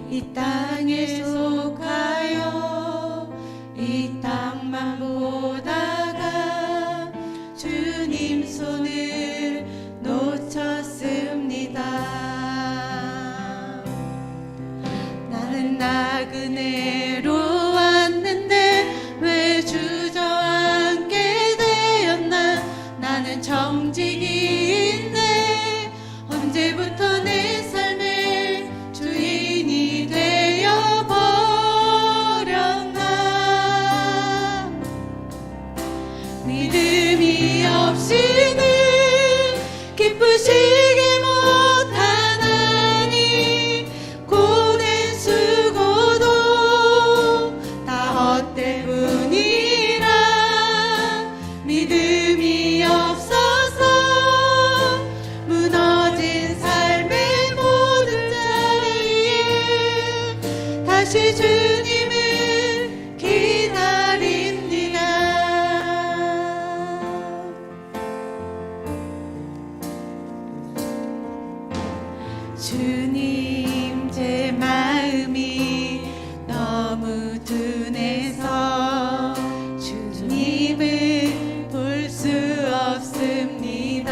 이 땅에 속하여 이 땅만 보다가 주님 손을 놓쳤습니다. 나는 나그네로 왔는데 왜 주저앉게 되었나. 나는 정직인데 언제부터 내 삶의 주인이 되어버렸나. 믿음이 없이는 기쁘시게 못하나니 고된 수고도 다 헛될 뿐이라. 믿음이 없어서 무너진 삶의 모든 자리에 다시 주님을 기다립니다. 주님, 제 마음이 너무 둔해서 주님을 볼 수 없습니다.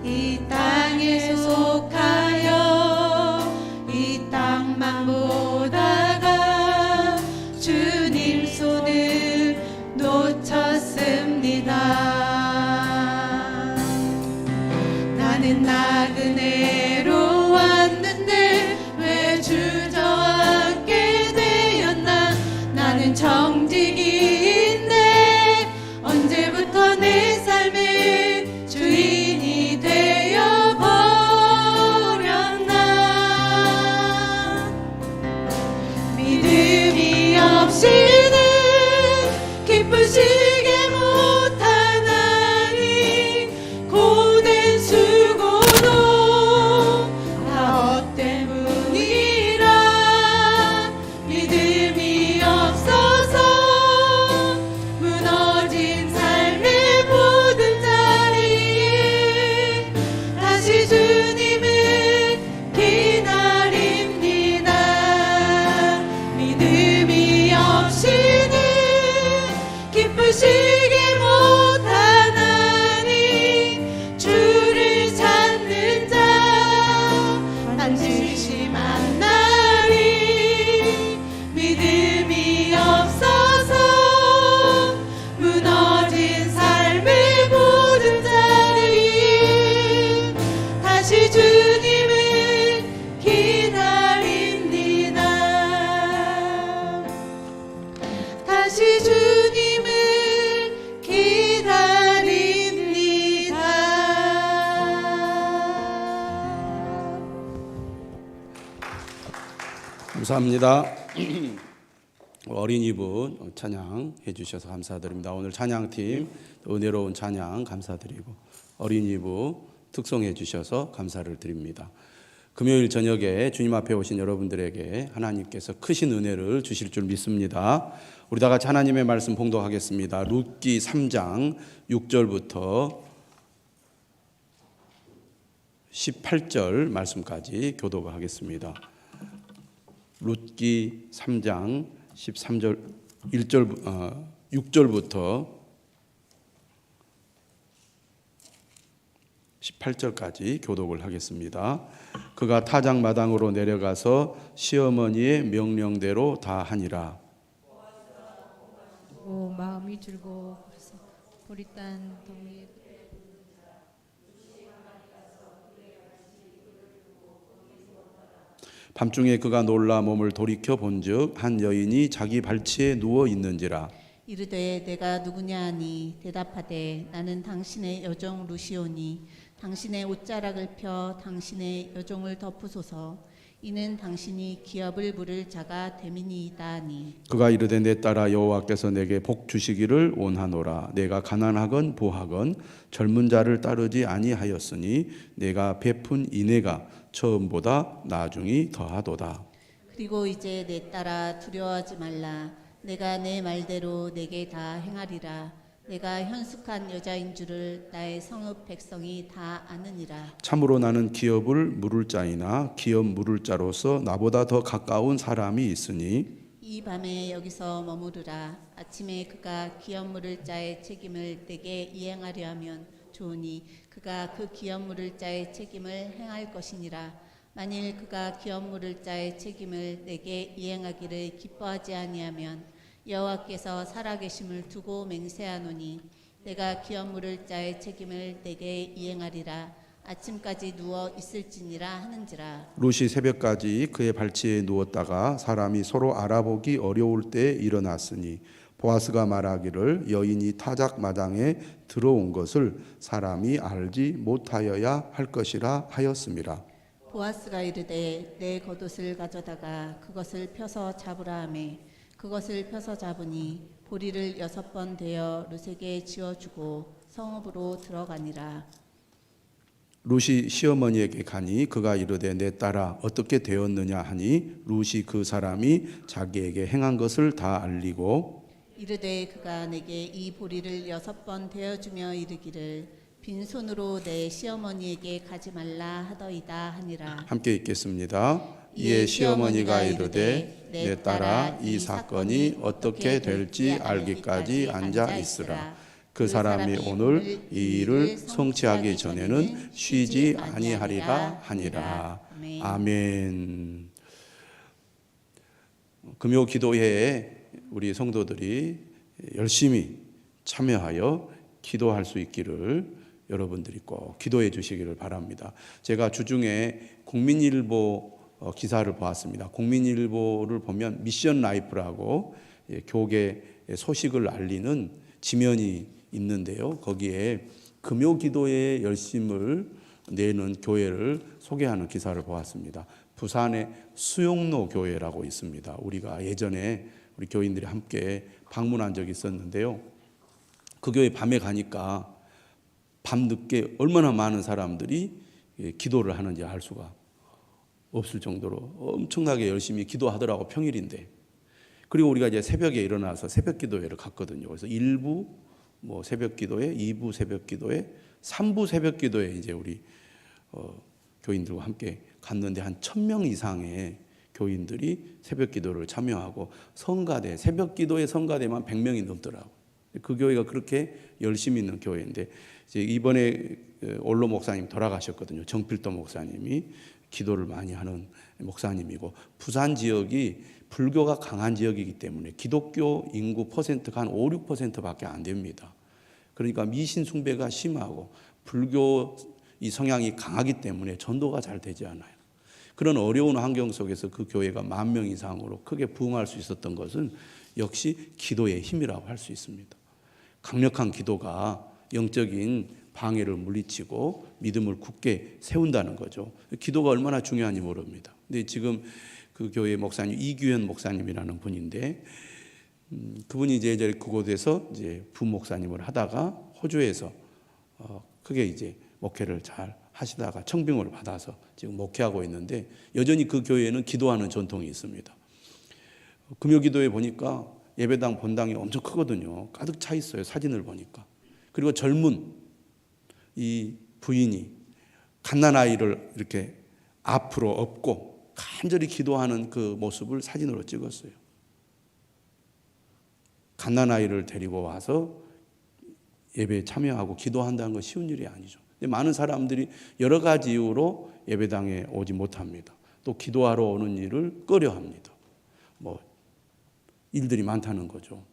이 땅에 속하여 이 땅만 보다가 주님 손을 놓쳤습니다. 나는 나그네로 왔는데 왜 주저앉게 되었나. 나는 정직인데 언제부터 내 삶의 주인이 되어버렸나. 믿음이 없이는 기쁘시게 못하나니 고된 수고도 다 헛된 뿐이라. 믿음이 없어서 무너진 삶의 모든 자리에 다시 주님을 기다립니다. 믿음이 없이는 기쁘시게 못하나니 주를 찾는 자 반드시 만나리. 믿음이 없어서 무너진 삶의 모든 자리에 다시 주님을 기다립니다. 다시 주님을 기다립니다. 감사합니다. 어린이분 찬양해 주셔서 감사드립니다. 오늘 찬양팀 은혜로운 찬양 감사드리고 어린이부 특송해 주셔서 감사를 드립니다. 금요일 저녁에 주님 앞에 오신 여러분들에게 하나님께서 크신 은혜를 주실 줄 믿습니다. 우리 다 같이 하나님의 말씀 봉독하겠습니다. 룻기 3장 6절부터 18절 말씀까지 교독하겠습니다. 룻기 3장 13절 6절부터 18절까지 교독을 하겠습니다. 그가 타작 마당으로 내려가서 시어머니의 명령대로 다 하니라. 마음이 즐거워 보리단 덩이 밤중에 그가 놀라 몸을 돌이켜 본즉 한 여인이 자기 발치에 누워 있는지라. 이르되 내가 누구냐 하니 대답하되 나는 당신의 여종 루시오니 당신의 옷자락을 펴 당신의 여종을 덮으소서. 이는 당신이 기업을 물을 자가 됨이니이다 하니. 그가 이르되 내 딸아 여호와께서 내게 복 주시기를 원하노라. 내가 가난하건 부하건 젊은 자를 따르지 아니하였으니 내가 베푼 인애가 처음보다 나중이 더하도다. 그리고 이제 내 딸아 두려워하지 말라. 내가 내 말대로 내게 다 행하리라. 내가 현숙한 여자인 줄을 나의 성읍 백성이 다 아느니라. 참으로 나는 기업을 물을 자이나 기업 물을 자로서 나보다 더 가까운 사람이 있으니 이 밤에 여기서 머무르라. 아침에 그가 기업 물을 자의 책임을 내게 이행하려 하면 좋으니 그가 그 기업 물을 자의 책임을 행할 것이니라. 만일 그가 기업 물을 자의 책임을 내게 이행하기를 기뻐하지 아니하면 여호와께서 살아계심을 두고 맹세하노니 내가 기업 물을 자의 책임을 내게 이행하리라. 아침까지 누워 있을지니라 하는지라. 룻이 새벽까지 그의 발치에 누웠다가 사람이 서로 알아보기 어려울 때 일어났으니 보아스가 말하기를 여인이 타작 마당에 들어온 것을 사람이 알지 못하여야 할 것이라 하였음이라. 보아스가 이르되 내 겉옷을 가져다가 그것을 펴서 잡으라 하매 그것을 펴서 잡으니 보리를 6번 되어 룻에게 지어주고 성읍으로 들어가니라. 룻이 시어머니에게 가니 그가 이르되 내 딸아 어떻게 되었느냐 하니 룻이 그 사람이 자기에게 행한 것을 다 알리고 이르되 그가 내게 이 보리를 6번 되어주며 이르기를 빈손으로 내 시어머니에게 가지 말라 하더이다 하니라. 함께 읽겠습니다. 이에 시어머니가 이르되 내 딸아 이 사건이 어떻게 될지 알기까지 앉아 있으라. 그 사람이 오늘 이 일을 성취하기 전에는 쉬지 아니하리라 하니라. 아멘. 금요 기도회에 우리 성도들이 열심히 참여하여 기도할 수 있기를 여러분들이 꼭 기도해 주시기를 바랍니다. 제가 주중에 국민일보 기사를 보았습니다. 국민일보를 보면 미션 라이프라고 교계 소식을 알리는 지면이 있는데요. 거기에 금요 기도에 열심을 내는 교회를 소개하는 기사를 보았습니다. 부산의 수용로 교회라고 있습니다. 우리가 예전에 우리 교인들이 함께 방문한 적이 있었는데요. 그 교회 밤에 가니까 밤늦게 얼마나 많은 사람들이 기도를 하는지 알 수가 없을 정도로 엄청나게 열심히 기도하더라고, 평일인데. 그리고 우리가 이제 새벽에 일어나서 새벽 기도회를 갔거든요. 그래서 1부 새벽 기도회, 2부 새벽 기도회, 3부 새벽 기도회 이제 우리 교인들과 함께 갔는데 한 1000명 이상의 교인들이 새벽 기도를 참여하고 성가대, 새벽 기도회 성가대만 100명이 넘더라고요. 그 교회가 그렇게 열심히 있는 교회인데 이제 이번에 올로 목사님 돌아가셨거든요. 정필도 목사님이 기도를 많이 하는 목사님이고 부산 지역이 불교가 강한 지역이기 때문에 기독교 인구 퍼센트가 한 5, 6%밖에 안 됩니다. 그러니까 미신 숭배가 심하고 불교 이 성향이 강하기 때문에 전도가 잘 되지 않아요. 그런 어려운 환경 속에서 그 교회가 10,000명 이상으로 크게 부흥할 수 있었던 것은 역시 기도의 힘이라고 할 수 있습니다. 강력한 기도가 영적인 방해를 물리치고 믿음을 굳게 세운다는 거죠. 기도가 얼마나 중요한지 모릅니다. 근데 지금 그 교회 목사님 이규현 목사님이라는 분인데 그분이 이제 그곳에서 이제 부목사님을 하다가 호주에서 크게 이제 목회를 잘 하시다가 청빙을 받아서 지금 목회하고 있는데 여전히 그 교회에는 기도하는 전통이 있습니다. 금요기도에 보니까 예배당 본당이 엄청 크거든요. 가득 차 있어요. 사진을 보니까. 그리고 젊은 이 부인이 갓난아이를 이렇게 앞으로 업고 간절히 기도하는 그 모습을 사진으로 찍었어요. 갓난아이를 데리고 와서 예배에 참여하고 기도한다는 건 쉬운 일이 아니죠. 근데 많은 사람들이 여러 가지 이유로 예배당에 오지 못합니다. 또 기도하러 오는 일을 꺼려합니다. 일들이 많다는 거죠.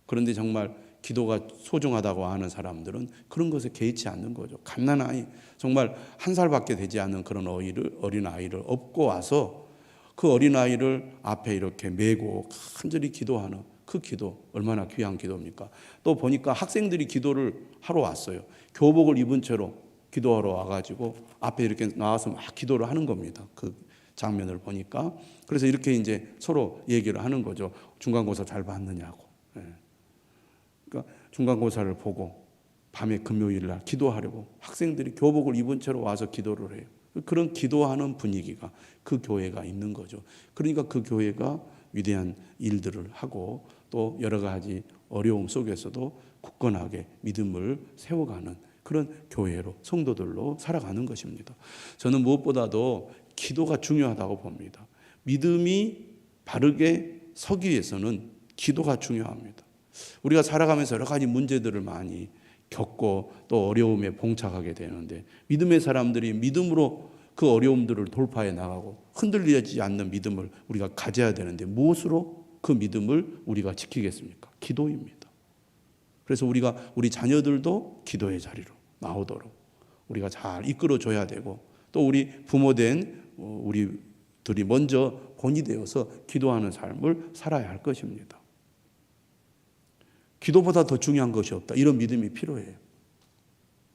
그런데 정말 기도가 소중하다고 하는 사람들은 그런 것에 개의치 않는 거죠. 갓난아이, 정말 1살밖에 되지 않는 그런 어린아이를 업고 와서 그 어린아이를 앞에 이렇게 메고 간절히 기도하는 그 기도, 얼마나 귀한 기도입니까? 또 보니까 학생들이 기도를 하러 왔어요. 교복을 입은 채로 기도하러 와가지고 앞에 이렇게 나와서 막 기도를 하는 겁니다. 그 장면을 보니까. 그래서 이렇게 이제 서로 얘기를 하는 거죠. 중간고사 잘 봤느냐고. 그러니까 중간고사를 보고 밤에 금요일 날 기도하려고 학생들이 교복을 입은 채로 와서 기도를 해요. 그런 기도하는 분위기가 그 교회가 있는 거죠. 그러니까 그 교회가 위대한 일들을 하고 또 여러 가지 어려움 속에서도 굳건하게 믿음을 세워가는 그런 교회로, 성도들로 살아가는 것입니다. 저는 무엇보다도 기도가 중요하다고 봅니다. 믿음이 바르게 서기 위해서는 기도가 중요합니다. 우리가 살아가면서 여러 가지 문제들을 많이 겪고 또 어려움에 봉착하게 되는데, 믿음의 사람들이 믿음으로 그 어려움들을 돌파해 나가고 흔들리지 않는 믿음을 우리가 가져야 되는데, 무엇으로 그 믿음을 우리가 지키겠습니까? 기도입니다. 그래서 우리가 우리 자녀들도 기도의 자리로 나오도록 우리가 잘 이끌어줘야 되고, 또 우리 부모된 우리들이 먼저 본이 되어서 기도하는 삶을 살아야 할 것입니다. 기도보다 더 중요한 것이 없다, 이런 믿음이 필요해요.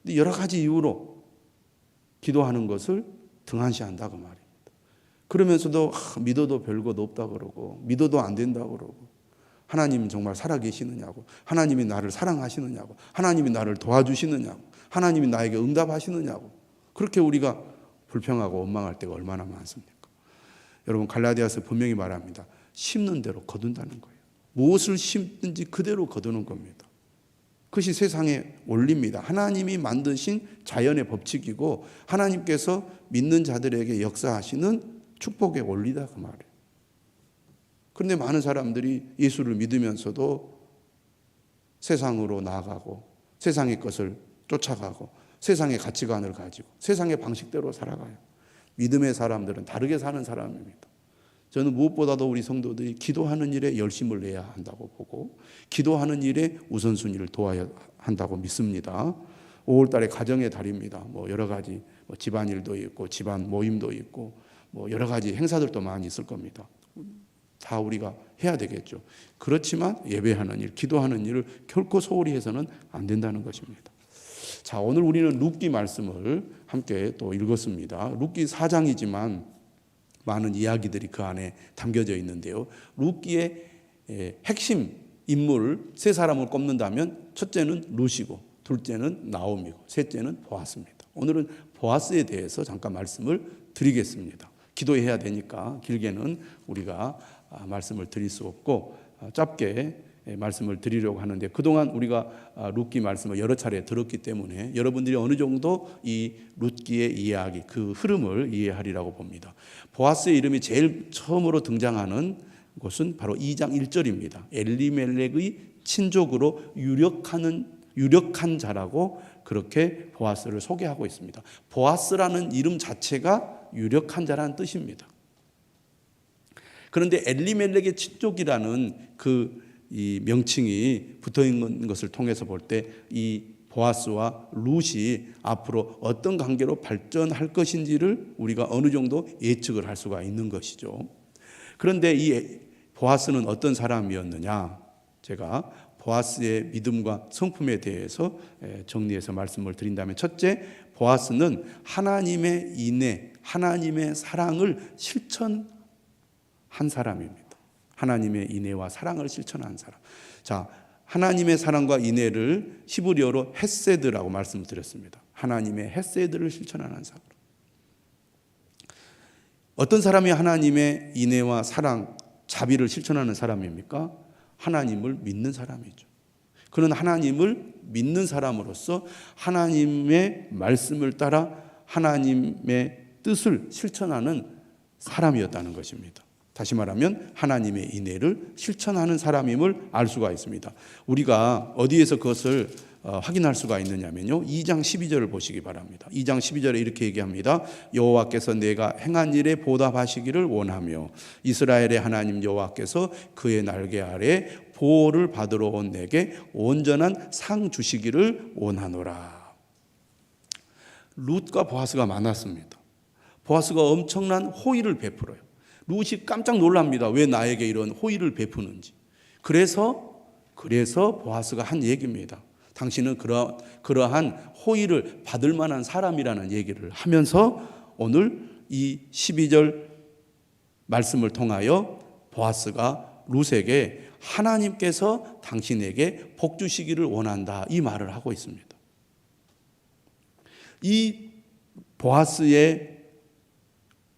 근데 여러 가지 이유로 기도하는 것을 등한시한다 그 말입니다. 그러면서도 믿어도 별것 없다 그러고, 믿어도 안 된다 그러고, 하나님 정말 살아계시느냐고, 하나님이 나를 사랑하시느냐고, 하나님이 나를 도와주시느냐고, 하나님이 나에게 응답하시느냐고, 그렇게 우리가 불평하고 원망할 때가 얼마나 많습니까? 여러분, 갈라디아서 분명히 말합니다. 심는 대로 거둔다는 거예요. 무엇을 심든지 그대로 거두는 겁니다. 그것이 세상의 원리입니다. 하나님이 만드신 자연의 법칙이고, 하나님께서 믿는 자들에게 역사하시는 축복의 원리다 그 말이에요. 그런데 많은 사람들이 예수를 믿으면서도 세상으로 나아가고, 세상의 것을 쫓아가고, 세상의 가치관을 가지고 세상의 방식대로 살아가요. 믿음의 사람들은 다르게 사는 사람입니다. 저는 무엇보다도 우리 성도들이 기도하는 일에 열심을 내야 한다고 보고, 기도하는 일에 우선순위를 둬야 한다고 믿습니다. 5월 달에 가정의 달입니다. 여러 가지 집안일도 있고 집안 모임도 있고 여러 가지 행사들도 많이 있을 겁니다. 다 우리가 해야 되겠죠. 그렇지만 예배하는 일, 기도하는 일을 결코 소홀히 해서는 안 된다는 것입니다. 자, 오늘 우리는 룻기 말씀을 함께 또 읽었습니다. 룻기 4장이지만 많은 이야기들이 그 안에 담겨져 있는데요. 룻기의 핵심 인물 세 사람을 꼽는다면, 첫째는 룻이고, 둘째는 나오미고, 셋째는 보아스입니다. 오늘은 보아스에 대해서 잠깐 말씀을 드리겠습니다. 기도해야 되니까 길게는 우리가 말씀을 드릴 수 없고 짧게 말씀을 드리려고 하는데, 그동안 우리가 룻기 말씀을 여러 차례 들었기 때문에 여러분들이 어느 정도 이 룻기의 이야기, 그 흐름을 이해하리라고 봅니다. 보아스의 이름이 제일 처음으로 등장하는 곳은 바로 2장 1절입니다. 엘리멜렉의 친족으로 유력한 자라고 그렇게 보아스를 소개하고 있습니다. 보아스라는 이름 자체가 유력한 자라는 뜻입니다. 그런데 엘리멜렉의 친족이라는 이 명칭이 붙어 있는 것을 통해서 볼 때 이 보아스와 룻이 앞으로 어떤 관계로 발전할 것인지를 우리가 어느 정도 예측을 할 수가 있는 것이죠. 그런데 이 보아스는 어떤 사람이었느냐? 제가 보아스의 믿음과 성품에 대해서 정리해서 말씀을 드린다면, 첫째, 보아스는 하나님의 인애, 하나님의 사랑을 실천한 사람입니다. 하나님의 인애와 사랑을 실천한 사람. 자, 하나님의 사랑과 인애를 히브리어로 헤세드라고 말씀을 드렸습니다. 하나님의 헤세드를 실천하는 사람. 어떤 사람이 하나님의 인애와 사랑, 자비를 실천하는 사람입니까? 하나님을 믿는 사람이죠. 그는 하나님을 믿는 사람으로서 하나님의 말씀을 따라 하나님의 뜻을 실천하는 사람이었다는 것입니다. 다시 말하면 하나님의 인애를 실천하는 사람임을 알 수가 있습니다. 우리가 어디에서 그것을 확인할 수가 있느냐면요, 2장 12절을 보시기 바랍니다. 2장 12절에 이렇게 얘기합니다. 여호와께서 내가 행한 일에 보답하시기를 원하며 이스라엘의 하나님 여호와께서 그의 날개 아래 보호를 받으러 온 내게 온전한 상 주시기를 원하노라. 룻과 보아스가 만났습니다. 보아스가 엄청난 호의를 베풀어요. 룻이 깜짝 놀랍니다. 왜 나에게 이런 호의를 베푸는지. 그래서 보아스가 한 얘기입니다. 당신은 그러한 호의를 받을 만한 사람이라는 얘기를 하면서 오늘 이 12절 말씀을 통하여 보아스가 룻에게 하나님께서 당신에게 복 주시기를 원한다, 이 말을 하고 있습니다. 이 보아스의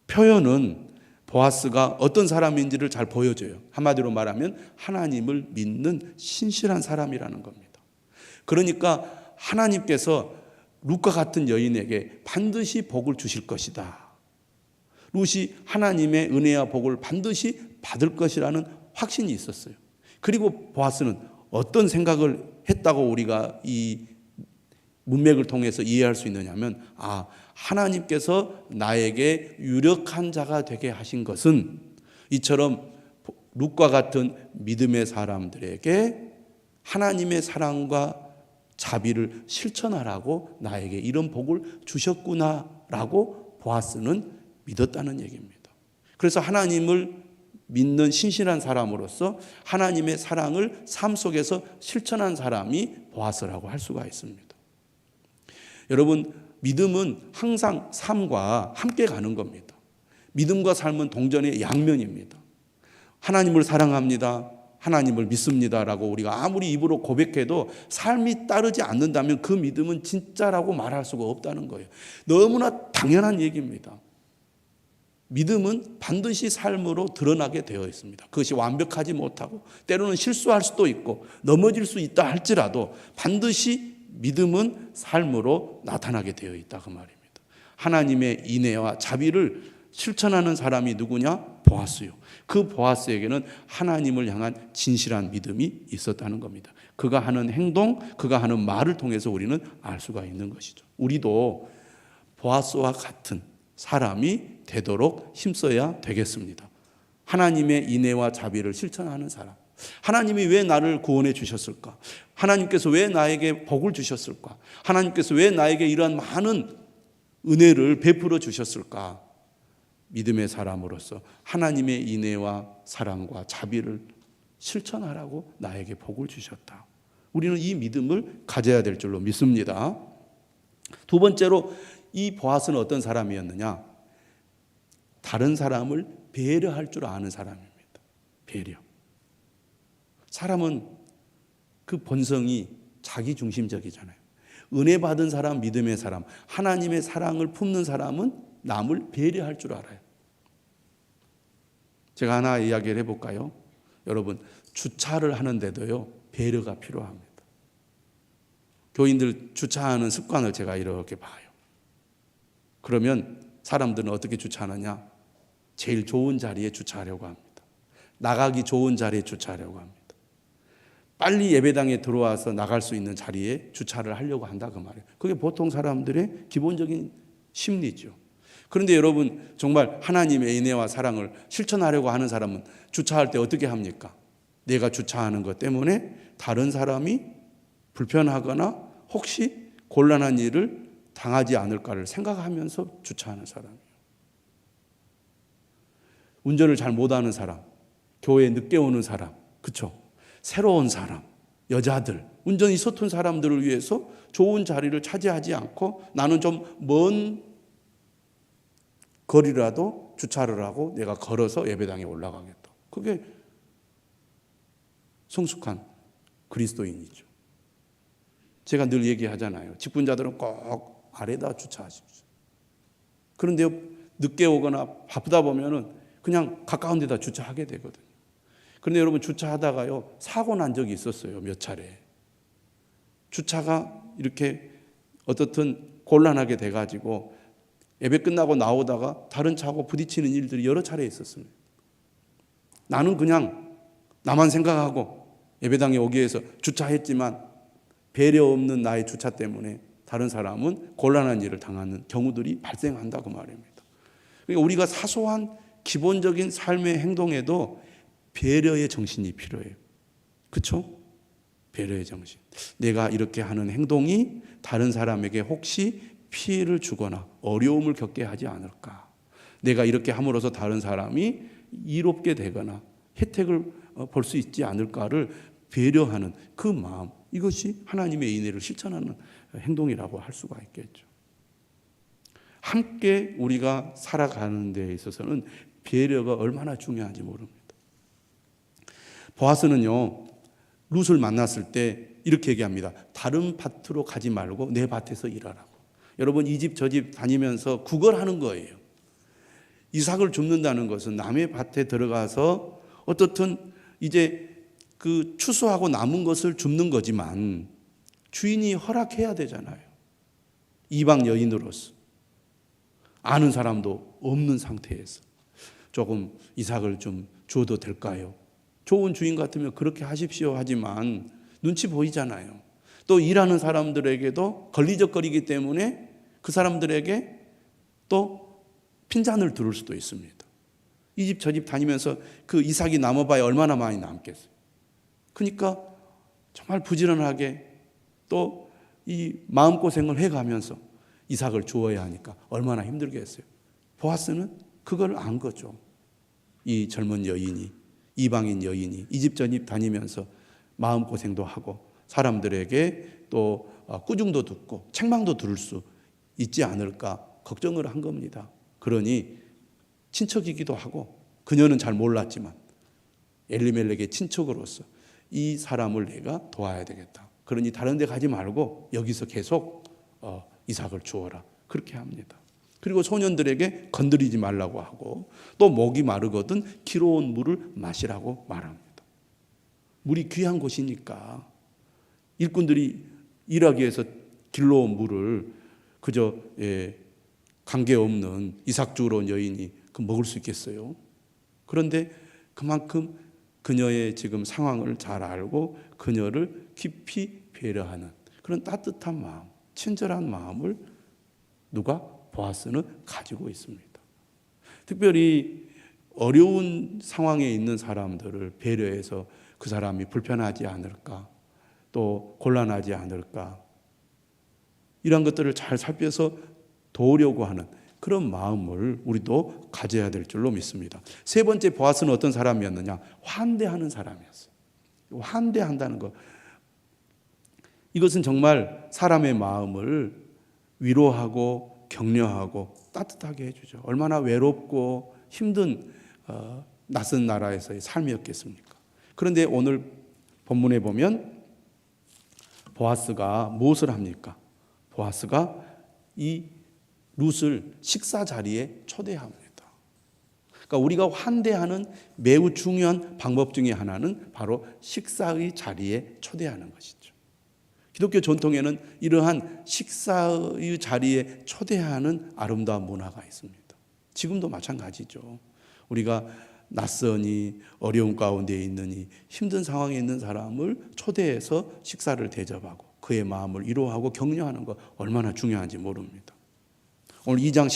표현은 보아스가 어떤 사람인지를 잘 보여줘요. 한마디로 말하면 하나님을 믿는 신실한 사람이라는 겁니다. 그러니까 하나님께서 룻과 같은 여인에게 반드시 복을 주실 것이다. 룻이 하나님의 은혜와 복을 반드시 받을 것이라는 확신이 있었어요. 그리고 보아스는 어떤 생각을 했다고 우리가 이 문맥을 통해서 이해할 수 있느냐면, 하나님께서 나에게 유력한 자가 되게 하신 것은 이처럼 룻과 같은 믿음의 사람들에게 하나님의 사랑과 자비를 실천하라고 나에게 이런 복을 주셨구나라고 보아스는 믿었다는 얘기입니다. 그래서 하나님을 믿는 신실한 사람으로서 하나님의 사랑을 삶 속에서 실천한 사람이 보아스라고 할 수가 있습니다. 여러분, 믿음은 항상 삶과 함께 가는 겁니다. 믿음과 삶은 동전의 양면입니다. 하나님을 사랑합니다, 하나님을 믿습니다라고 우리가 아무리 입으로 고백해도 삶이 따르지 않는다면 그 믿음은 진짜라고 말할 수가 없다는 거예요. 너무나 당연한 얘기입니다. 믿음은 반드시 삶으로 드러나게 되어 있습니다. 그것이 완벽하지 못하고 때로는 실수할 수도 있고 넘어질 수 있다 할지라도 반드시 믿음은 삶으로 나타나게 되어 있다, 그 말입니다. 하나님의 인애와 자비를 실천하는 사람이 누구냐? 보아스요. 그 보아스에게는 하나님을 향한 진실한 믿음이 있었다는 겁니다. 그가 하는 행동, 그가 하는 말을 통해서 우리는 알 수가 있는 것이죠. 우리도 보아스와 같은 사람이 되도록 힘써야 되겠습니다. 하나님의 인애와 자비를 실천하는 사람. 하나님이 왜 나를 구원해 주셨을까? 하나님께서 왜 나에게 복을 주셨을까? 하나님께서 왜 나에게 이러한 많은 은혜를 베풀어 주셨을까? 믿음의 사람으로서 하나님의 인애와 사랑과 자비를 실천하라고 나에게 복을 주셨다. 우리는 이 믿음을 가져야 될 줄로 믿습니다. 두 번째로, 이 보아스는 어떤 사람이었느냐? 다른 사람을 배려할 줄 아는 사람입니다. 배려. 사람은 그 본성이 자기중심적이잖아요. 은혜 받은 사람, 믿음의 사람, 하나님의 사랑을 품는 사람은 남을 배려할 줄 알아요. 제가 하나 이야기를 해볼까요? 여러분, 주차를 하는데도요, 배려가 필요합니다. 교인들 주차하는 습관을 제가 이렇게 봐요. 그러면 사람들은 어떻게 주차하느냐? 제일 좋은 자리에 주차하려고 합니다. 나가기 좋은 자리에 주차하려고 합니다. 빨리 예배당에 들어와서 나갈 수 있는 자리에 주차를 하려고 한다, 그 말이에요. 그게 보통 사람들의 기본적인 심리죠. 그런데 여러분, 정말 하나님의 은혜와 사랑을 실천하려고 하는 사람은 주차할 때 어떻게 합니까? 내가 주차하는 것 때문에 다른 사람이 불편하거나 혹시 곤란한 일을 당하지 않을까를 생각하면서 주차하는 사람이에요. 운전을 잘 못하는 사람, 교회에 늦게 오는 사람, 그렇죠? 새로운 사람, 여자들, 운전이 서툰 사람들을 위해서 좋은 자리를 차지하지 않고 나는 좀 먼 거리라도 주차를 하고 내가 걸어서 예배당에 올라가겠다. 그게 성숙한 그리스도인이죠. 제가 늘 얘기하잖아요. 직분자들은 꼭 아래다 주차하십시오. 그런데 늦게 오거나 바쁘다 보면은 그냥 가까운 데다 주차하게 되거든요. 그런데 여러분, 주차하다가요, 사고 난 적이 있었어요. 몇 차례. 주차가 이렇게 어떻든 곤란하게 돼가지고 예배 끝나고 나오다가 다른 차하고 부딪히는 일들이 여러 차례 있었습니다. 나는 그냥 나만 생각하고 예배당에 오기 위해서 주차했지만 배려 없는 나의 주차 때문에 다른 사람은 곤란한 일을 당하는 경우들이 발생한다, 그 말입니다. 그러니까 우리가 사소한 기본적인 삶의 행동에도 배려의 정신이 필요해요. 그렇죠? 배려의 정신. 내가 이렇게 하는 행동이 다른 사람에게 혹시 피해를 주거나 어려움을 겪게 하지 않을까? 내가 이렇게 함으로써 다른 사람이 이롭게 되거나 혜택을 볼 수 있지 않을까를 배려하는 그 마음, 이것이 하나님의 은혜를 실천하는 행동이라고 할 수가 있겠죠. 함께 우리가 살아가는 데 있어서는 배려가 얼마나 중요한지 모릅니다. 보아스는요, 룻을 만났을 때 이렇게 얘기합니다. 다른 밭으로 가지 말고 내 밭에서 일하라고. 여러분, 이 집 저 집 다니면서 구걸하는 거예요. 이삭을 줍는다는 것은 남의 밭에 들어가서 어떻든 이제 그 추수하고 남은 것을 줍는 거지만 주인이 허락해야 되잖아요. 이방 여인으로서 아는 사람도 없는 상태에서 조금 이삭을 좀 줘도 될까요? 좋은 주인 같으면 그렇게 하십시오 하지만 눈치 보이잖아요. 또 일하는 사람들에게도 걸리적거리기 때문에 그 사람들에게 또 핀잔을 들을 수도 있습니다. 이 집 저 집 다니면서 그 이삭이 남아봐야 얼마나 많이 남겠어요. 그러니까 정말 부지런하게 또 이 마음고생을 해가면서 이삭을 주어야 하니까 얼마나 힘들겠어요. 보아스는 그걸 안 거죠. 이 젊은 여인이, 이방인 여인이 이 집 저 집 다니면서 마음고생도 하고 사람들에게 또 꾸중도 듣고 책망도 들을 수 있지 않을까 걱정을 한 겁니다. 그러니 친척이기도 하고 그녀는 잘 몰랐지만 엘리멜렉의 친척으로서 이 사람을 내가 도와야 되겠다. 그러니 다른 데 가지 말고 여기서 계속 이삭을 주어라. 그렇게 합니다. 그리고 소년들에게 건드리지 말라고 하고 또 목이 마르거든 기로운 물을 마시라고 말합니다. 물이 귀한 곳이니까 일꾼들이 일하기 위해서 길러온 물을 그저 관계없는 이삭 주우러 온 여인이 먹을 수 있겠어요? 그런데 그만큼 그녀의 지금 상황을 잘 알고 그녀를 깊이 배려하는 그런 따뜻한 마음, 친절한 마음을 누가? 보아스는 가지고 있습니다. 특별히 어려운 상황에 있는 사람들을 배려해서 그 사람이 불편하지 않을까, 또 곤란하지 않을까, 이런 것들을 잘 살펴서 도우려고 하는 그런 마음을 우리도 가져야 될 줄로 믿습니다. 세 번째 보아스는 어떤 사람이었느냐? 환대하는 사람이었어요. 환대한다는 것, 이것은 정말 사람의 마음을 위로하고 격려하고 따뜻하게 해주죠. 얼마나 외롭고 힘든 낯선 나라에서의 삶이었겠습니까? 그런데 오늘 본문에 보면 보아스가 무엇을 합니까? 보아스가 이 룻을 식사 자리에 초대합니다. 그러니까 우리가 환대하는 매우 중요한 방법 중에 하나는 바로 식사의 자리에 초대하는 것이죠. 기독교 전통에는 이러한 식사의 자리에 초대하는 아름다운 문화가 있습니다. 지금도 마찬가지죠. 우리가 낯선이 어려운 가운데 있느니 힘든 상황에 있는 사람을 초대해서 식사를 대접하고 그의 마음을 위로하고 격려하는 것 얼마나 중요한지 모릅니다. 오늘 2장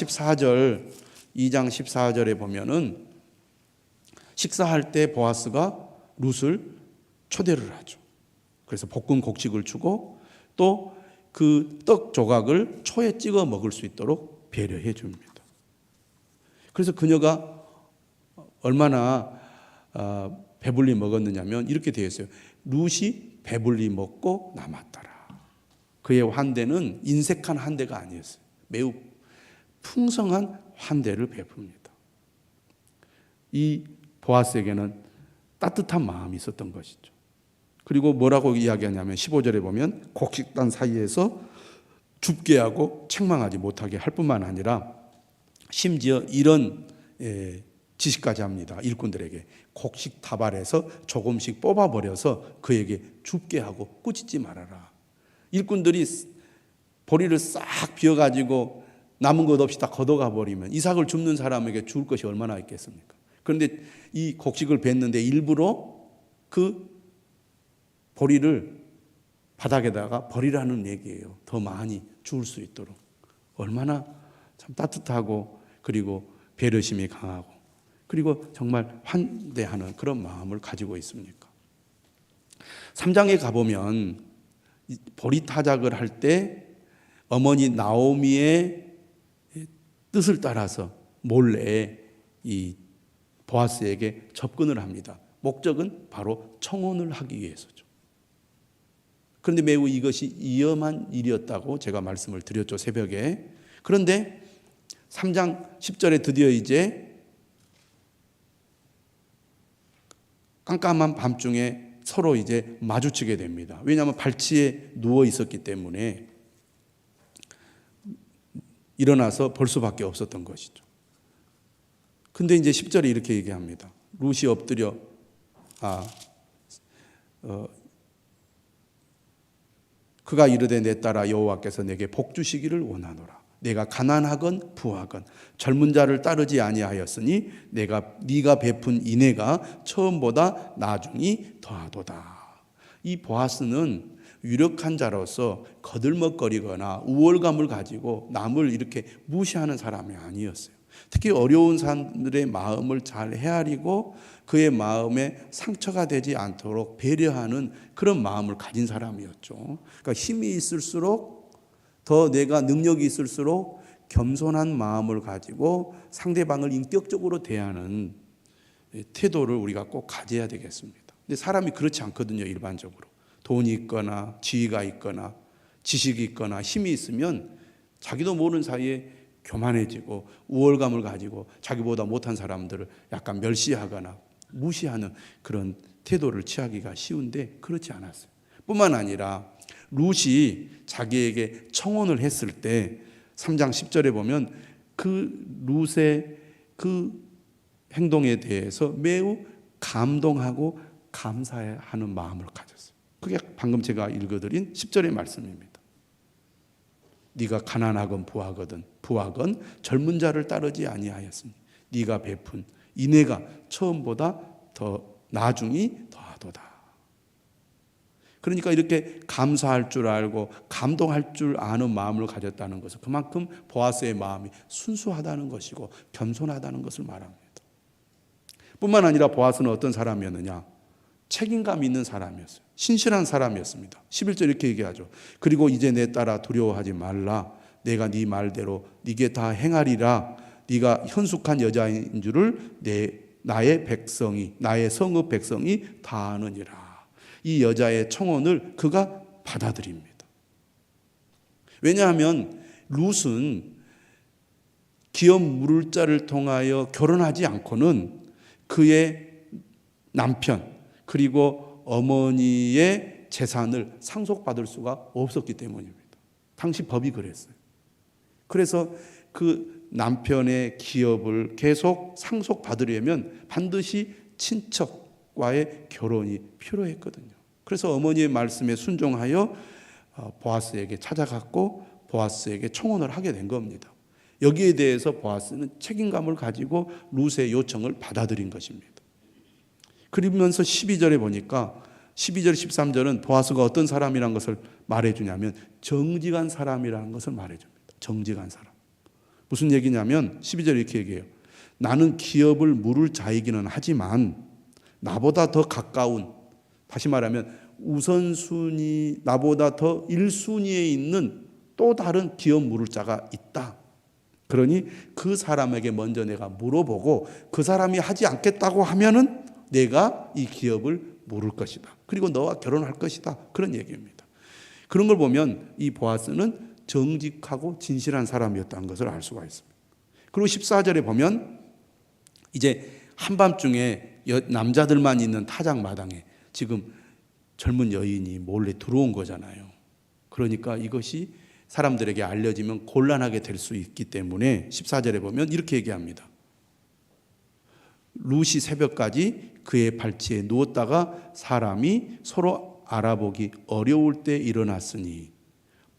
14절에 보면은 식사할 때 보아스가 룻을 초대를 하죠. 그래서 볶은 곡식을 주고 또 그 떡 조각을 초에 찍어 먹을 수 있도록 배려해 줍니다. 그래서 그녀가 얼마나 배불리 먹었느냐면 이렇게 되어 있어요. 룻이 배불리 먹고 남았더라. 그의 환대는 인색한 환대가 아니었어요. 매우 풍성한 환대를 베풉니다. 이 보아스에게는 따뜻한 마음이 있었던 것이죠. 그리고 뭐라고 이야기하냐면 15절에 보면 곡식단 사이에서 줍게 하고 책망하지 못하게 할 뿐만 아니라 심지어 이런 지시까지 합니다. 일꾼들에게 곡식 다발에서 조금씩 뽑아버려서 그에게 줍게 하고 꾸짖지 말아라. 일꾼들이 보리를 싹 비워가지고 남은 것 없이 다 걷어가 버리면 이삭을 줍는 사람에게 줄 것이 얼마나 있겠습니까? 그런데 이 곡식을 뱄는데 일부러 그 보리를 바닥에다가 버리라는 얘기예요. 더 많이 줄 수 있도록. 얼마나 참 따뜻하고 그리고 배려심이 강하고 그리고 정말 환대하는 그런 마음을 가지고 있습니까? 3장에 가보면 보리 타작을 할 때 어머니 나오미의 뜻을 따라서 몰래 이 보아스에게 접근을 합니다. 목적은 바로 청혼을 하기 위해서죠. 그런데 매우 이것이 위험한 일이었다고 제가 말씀을 드렸죠, 새벽에. 그런데 3장 10절에 드디어 이제 깜깜한 밤중에 서로 이제 마주치게 됩니다. 왜냐하면 발치에 누워 있었기 때문에 일어나서 볼 수밖에 없었던 것이죠. 근데 이제 10절에 이렇게 얘기합니다. 룻이 엎드려 그가 이르되 내 딸아 여호와께서 내게 복 주시기를 원하노라. 내가 가난하건 부하건 젊은 자를 따르지 아니하였으니 네가 베푼 인애가 처음보다 나중이 더하도다. 이 보아스는 유력한 자로서 거들먹거리거나 우월감을 가지고 남을 이렇게 무시하는 사람이 아니었어요. 특히 어려운 사람들의 마음을 잘 헤아리고 그의 마음에 상처가 되지 않도록 배려하는 그런 마음을 가진 사람이었죠. 그러니까 힘이 있을수록 더 내가 능력이 있을수록 겸손한 마음을 가지고 상대방을 인격적으로 대하는 태도를 우리가 꼭 가져야 되겠습니다. 근데 사람이 그렇지 않거든요. 일반적으로 돈이 있거나 지위가 있거나 지식이 있거나 힘이 있으면 자기도 모르는 사이에 교만해지고 우월감을 가지고 자기보다 못한 사람들을 약간 멸시하거나 무시하는 그런 태도를 취하기가 쉬운데 그렇지 않았어요. 뿐만 아니라 룻이 자기에게 청혼을 했을 때 3장 10절에 보면 그 룻의 그 행동에 대해서 매우 감동하고 감사하는 마음을 가졌어요. 그게 방금 제가 읽어드린 10절의 말씀입니다. 네가 가난하건 부하건 젊은 자를 따르지 아니하였으니 네가 베푼 인애가 처음보다 더 나중이 더하도다. 그러니까 이렇게 감사할 줄 알고 감동할 줄 아는 마음을 가졌다는 것은 그만큼 보아스의 마음이 순수하다는 것이고 겸손하다는 것을 말합니다. 뿐만 아니라 보아스는 어떤 사람이었느냐? 책임감 있는 사람이었어요. 신실한 사람이었습니다. 11절 이렇게 얘기하죠. 그리고 이제 내 딸아 두려워하지 말라. 내가 네 말대로 네게 다 행하리라. 네가 현숙한 여자인 줄을 나의 백성이 나의 성읍 백성이 다 아느니라. 이 여자의 청혼을 그가 받아들입니다. 왜냐하면 룻은 기업 물을 자를 통하여 결혼하지 않고는 그의 남편 그리고 어머니의 재산을 상속받을 수가 없었기 때문입니다. 당시 법이 그랬어요. 그래서 그 남편의 기업을 계속 상속받으려면 반드시 친척과의 결혼이 필요했거든요. 그래서 어머니의 말씀에 순종하여 보아스에게 찾아갔고 보아스에게 청혼을 하게 된 겁니다. 여기에 대해서 보아스는 책임감을 가지고 룻의 요청을 받아들인 것입니다. 그러면서 12절에 보니까 12절 13절은 보아스가 어떤 사람이라는 것을 말해주냐면 정직한 사람이라는 것을 말해줍니다. 정직한 사람. 무슨 얘기냐면 12절 이렇게 얘기해요. 나는 기업을 물을 자이기는 하지만 나보다 더 가까운, 다시 말하면 우선순위, 나보다 더 1순위에 있는 또 다른 기업 물을 자가 있다. 그러니 그 사람에게 먼저 내가 물어보고 그 사람이 하지 않겠다고 하면은 내가 이 기업을 물을 것이다. 그리고 너와 결혼할 것이다. 그런 얘기입니다. 그런 걸 보면 이 보아스는 정직하고 진실한 사람이었다는 것을 알 수가 있습니다. 그리고 14절에 보면 이제 한밤중에 남자들만 있는 타작 마당에 지금 젊은 여인이 몰래 들어온 거잖아요. 그러니까 이것이 사람들에게 알려지면 곤란하게 될 수 있기 때문에 14절에 보면 이렇게 얘기합니다. 룻이 새벽까지 그의 발치에 누웠다가 사람이 서로 알아보기 어려울 때 일어났으니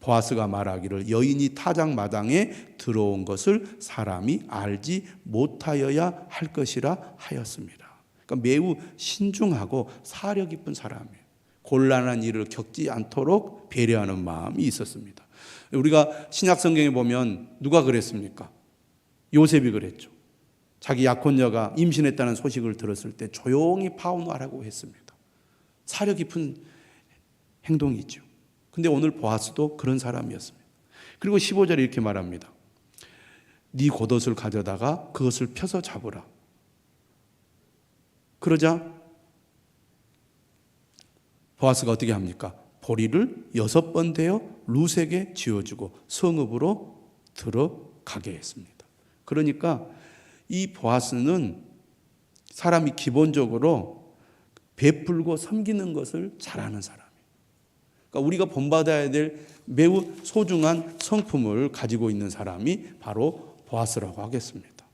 보아스가 말하기를 여인이 타작 마당에 들어온 것을 사람이 알지 못하여야 할 것이라 하였습니다. 그러니까 매우 신중하고 사려 깊은 사람이에요. 곤란한 일을 겪지 않도록 배려하는 마음이 있었습니다. 우리가 신약 성경에 보면 누가 그랬습니까? 요셉이 그랬죠. 자기 약혼녀가 임신했다는 소식을 들었을 때 조용히 파혼하라고 했습니다. 사려 깊은 행동이죠. 근데 오늘 보아스도 그런 사람이었습니다. 그리고 15절에 이렇게 말합니다. 네 겉옷을 가져다가 그것을 펴서 잡으라. 그러자 보아스가 어떻게 합니까? 보리를 6번 대어 룻에게 쥐어주고 성읍으로 들어가게 했습니다. 그러니까 이 보아스는 사람이 기본적으로 베풀고 섬기는 것을 잘하는 사람이에요. 그러니까 우리가 본받아야 될 매우 소중한 성품을 가지고 있는 사람이 바로 보아스라고 하겠습니다.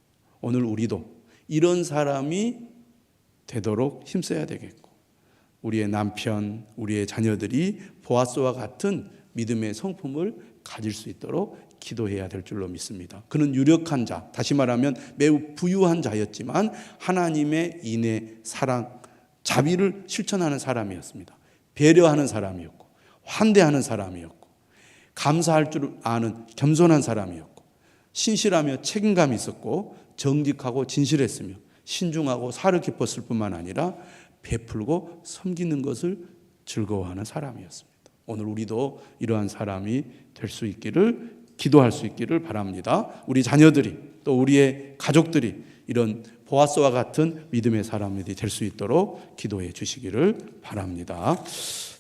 오늘 우리도 이런 사람이 되도록 힘써야 되겠고 우리의 남편, 우리의 자녀들이 보아스와 같은 믿음의 성품을 가질 수 있도록 기도해야 될 줄로 믿습니다. 그는 유력한 자, 다시 말하면 매우 부유한 자였지만 하나님의 인애, 사랑, 자비를 실천하는 사람이었습니다. 배려하는 사람이었고 환대하는 사람이었고 감사할 줄 아는 겸손한 사람이었고 신실하며 책임감이 있었고 정직하고 진실했으며 신중하고 사려 깊었을 뿐만 아니라 베풀고 섬기는 것을 즐거워하는 사람이었습니다. 오늘 우리도 이러한 사람이 될 수 있기를 기도할 수 있기를 바랍니다. 우리 자녀들이 또 우리의 가족들이 이런 보아스와 같은 믿음의 사람들이 될 수 있도록 기도해 주시기를 바랍니다.